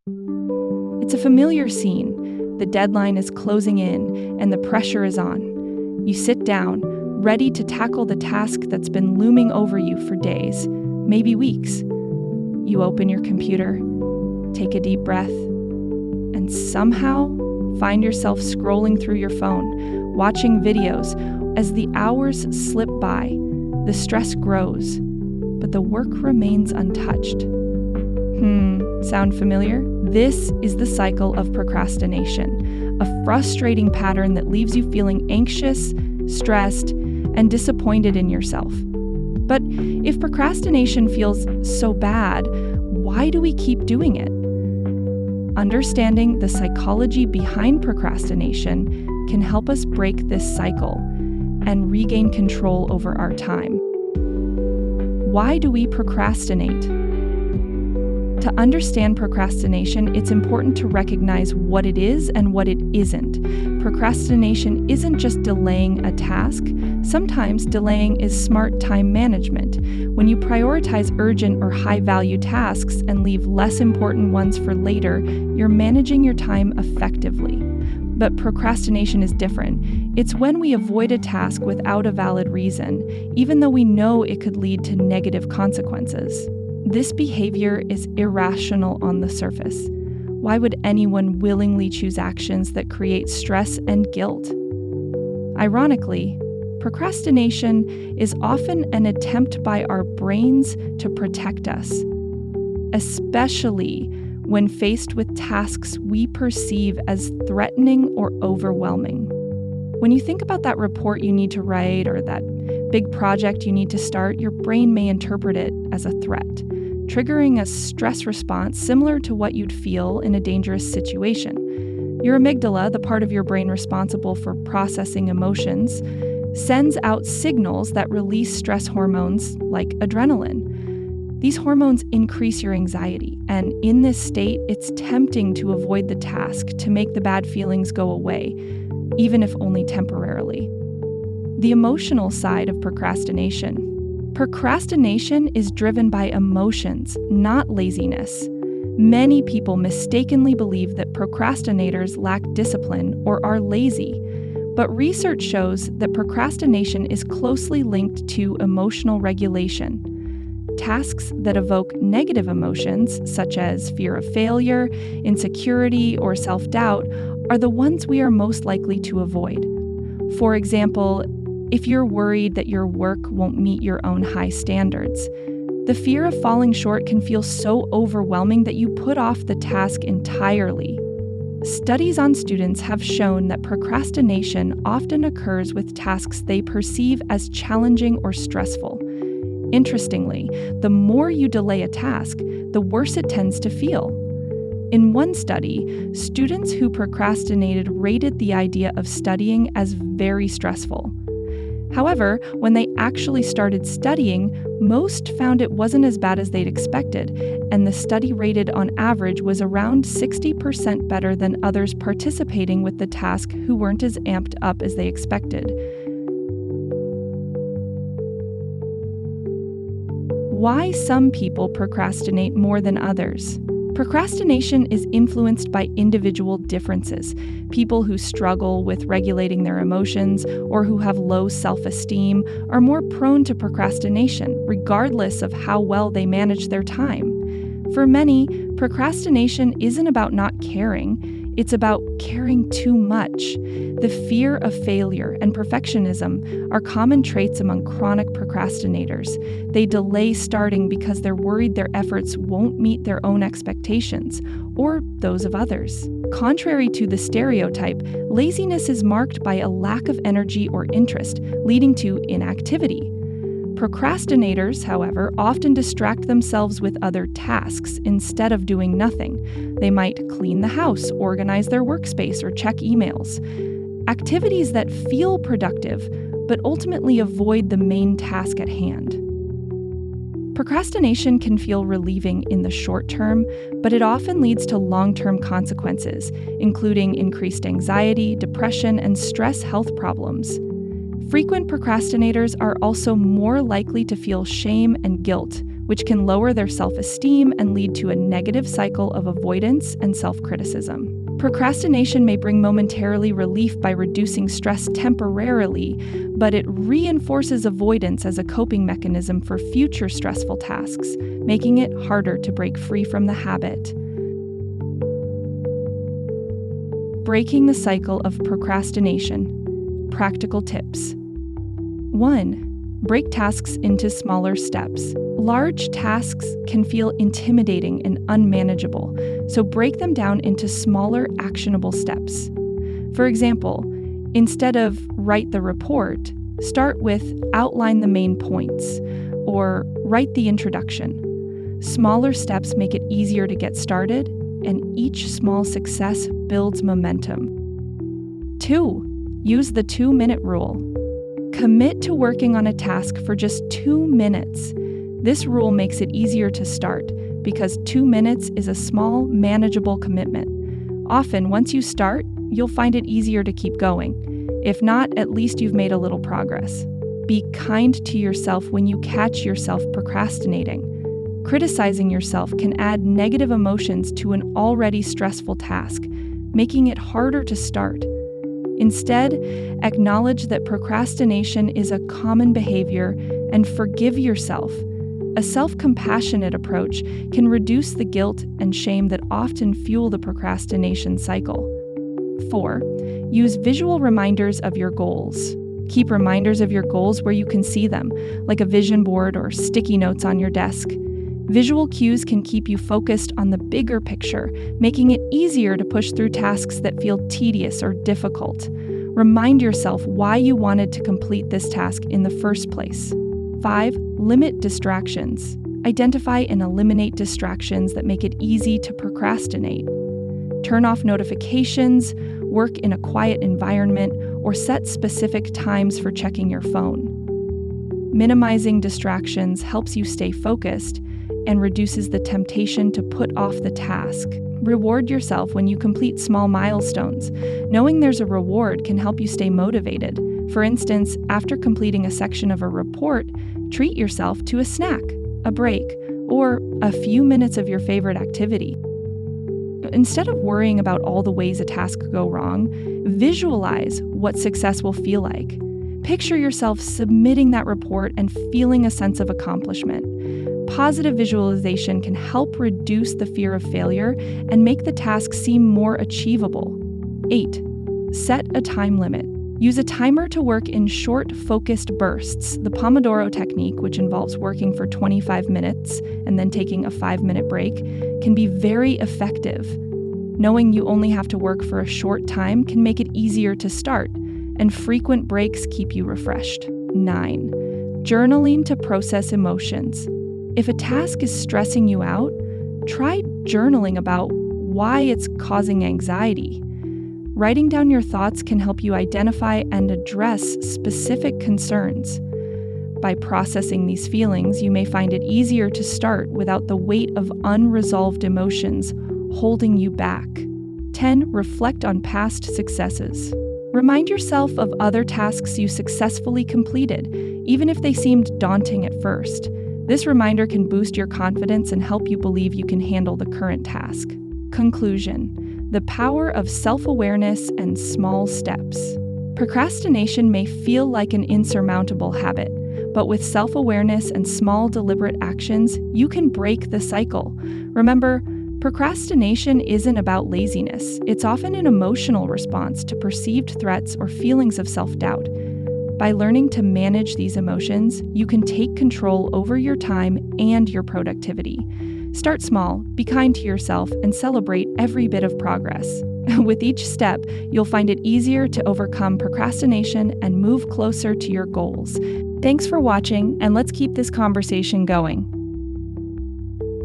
It's a familiar scene. The deadline is closing in and the pressure is on. You sit down, ready to tackle the task that's been looming over you for days, maybe weeks. You open your computer, take a deep breath, and somehow find yourself scrolling through your phone, watching videos. As the hours slip by, the stress grows, but the work remains untouched. Sound familiar? This is the cycle of procrastination, a frustrating pattern that leaves you feeling anxious, stressed, and disappointed in yourself. But if procrastination feels so bad, why do we keep doing it? Understanding the psychology behind procrastination can help us break this cycle and regain control over our time. Why do we procrastinate? To understand procrastination, it's important to recognize what it is and what it isn't. Procrastination isn't just delaying a task. Sometimes delaying is smart time management. When you prioritize urgent or high-value tasks and leave less important ones for later, you're managing your time effectively. But procrastination is different. It's when we avoid a task without a valid reason, even though we know it could lead to negative consequences. This behavior is irrational on the surface. Why would anyone willingly choose actions that create stress and guilt? Ironically, procrastination is often an attempt by our brains to protect us, especially when faced with tasks we perceive as threatening or overwhelming. When you think about that report you need to write or that big project you need to start, your brain may interpret it as a threat, triggering a stress response similar to what you'd feel in a dangerous situation. Your amygdala, the part of your brain responsible for processing emotions, sends out signals that release stress hormones like adrenaline. These hormones increase your anxiety, and in this state, it's tempting to avoid the task to make the bad feelings go away, even if only temporarily. The emotional side of procrastination. Procrastination is driven by emotions, not laziness. Many people mistakenly believe that procrastinators lack discipline or are lazy, but research shows that procrastination is closely linked to emotional regulation. Tasks that evoke negative emotions, such as fear of failure, insecurity, or self-doubt, are the ones we are most likely to avoid. For example, if you're worried that your work won't meet your own high standards, the fear of falling short can feel so overwhelming that you put off the task entirely. Studies on students have shown that procrastination often occurs with tasks they perceive as challenging or stressful. Interestingly, the more you delay a task, the worse it tends to feel. In one study, students who procrastinated rated the idea of studying as very stressful. However, when they actually started studying, most found it wasn't as bad as they'd expected, and the study rated on average was around 60% better than others participating with the task who weren't as amped up as they expected. Why some people procrastinate more than others? Procrastination is influenced by individual differences. People who struggle with regulating their emotions or who have low self-esteem are more prone to procrastination, regardless of how well they manage their time. For many, procrastination isn't about not caring. It's about caring too much. The fear of failure and perfectionism are common traits among chronic procrastinators. They delay starting because they're worried their efforts won't meet their own expectations or those of others. Contrary to the stereotype, laziness is marked by a lack of energy or interest, leading to inactivity. Procrastinators, however, often distract themselves with other tasks instead of doing nothing. They might clean the house, organize their workspace, or check emails. Activities that feel productive, but ultimately avoid the main task at hand. Procrastination can feel relieving in the short term, but it often leads to long-term consequences, including increased anxiety, depression, and stress health problems. Frequent procrastinators are also more likely to feel shame and guilt which can lower their self-esteem and lead to a negative cycle of avoidance and self-criticism. Procrastination may bring momentarily relief by reducing stress temporarily, but it reinforces avoidance as a coping mechanism for future stressful tasks, making it harder to break free from the habit. Breaking the cycle of procrastination. Practical tips. 1. Break tasks into smaller steps. Large tasks can feel intimidating and unmanageable, so break them down into smaller, actionable steps. For example, instead of write the report, start with outline the main points, or write the introduction. Smaller steps make it easier to get started, and each small success builds momentum. 2. Use the 2-minute rule. Commit to working on a task for just 2 minutes. This rule makes it easier to start because 2 minutes is a small, manageable commitment. Often, once you start, you'll find it easier to keep going. If not, at least you've made a little progress. Be kind to yourself when you catch yourself procrastinating. Criticizing yourself can add negative emotions to an already stressful task, making it harder to start. Instead, acknowledge that procrastination is a common behavior and forgive yourself. A self-compassionate approach can reduce the guilt and shame that often fuel the procrastination cycle. 4. Use visual reminders of your goals. Keep reminders of your goals where you can see them, like a vision board or sticky notes on your desk. Visual cues can keep you focused on the bigger picture, making it easier to push through tasks that feel tedious or difficult. Remind yourself why you wanted to complete this task in the first place. 5. Limit distractions. Identify and eliminate distractions that make it easy to procrastinate. Turn off notifications, work in a quiet environment, or set specific times for checking your phone. Minimizing distractions helps you stay focused and reduces the temptation to put off the task. Reward yourself when you complete small milestones. Knowing there's a reward can help you stay motivated. For instance, after completing a section of a report, treat yourself to a snack, a break, or a few minutes of your favorite activity. Instead of worrying about all the ways a task could go wrong, visualize what success will feel like. Picture yourself submitting that report and feeling a sense of accomplishment. Positive visualization can help reduce the fear of failure and make the task seem more achievable. 8. Set a time limit. Use a timer to work in short, focused bursts. The Pomodoro technique, which involves working for 25 minutes and then taking a 5-minute break, can be very effective. Knowing you only have to work for a short time can make it easier to start, and frequent breaks keep you refreshed. 9. Journaling to process emotions. If a task is stressing you out, try journaling about why it's causing anxiety. Writing down your thoughts can help you identify and address specific concerns. By processing these feelings, you may find it easier to start without the weight of unresolved emotions holding you back. 10. Reflect on past successes. Remind yourself of other tasks you successfully completed, even if they seemed daunting at first. This reminder can boost your confidence and help you believe you can handle the current task. Conclusion. The power of self-awareness and small steps. Procrastination may feel like an insurmountable habit, but with self-awareness and small deliberate actions, you can break the cycle. Remember, procrastination isn't about laziness. It's often an emotional response to perceived threats or feelings of self-doubt. By learning to manage these emotions, you can take control over your time and your productivity. Start small, be kind to yourself, and celebrate every bit of progress. With each step, you'll find it easier to overcome procrastination and move closer to your goals. Thanks for watching, and let's keep this conversation going.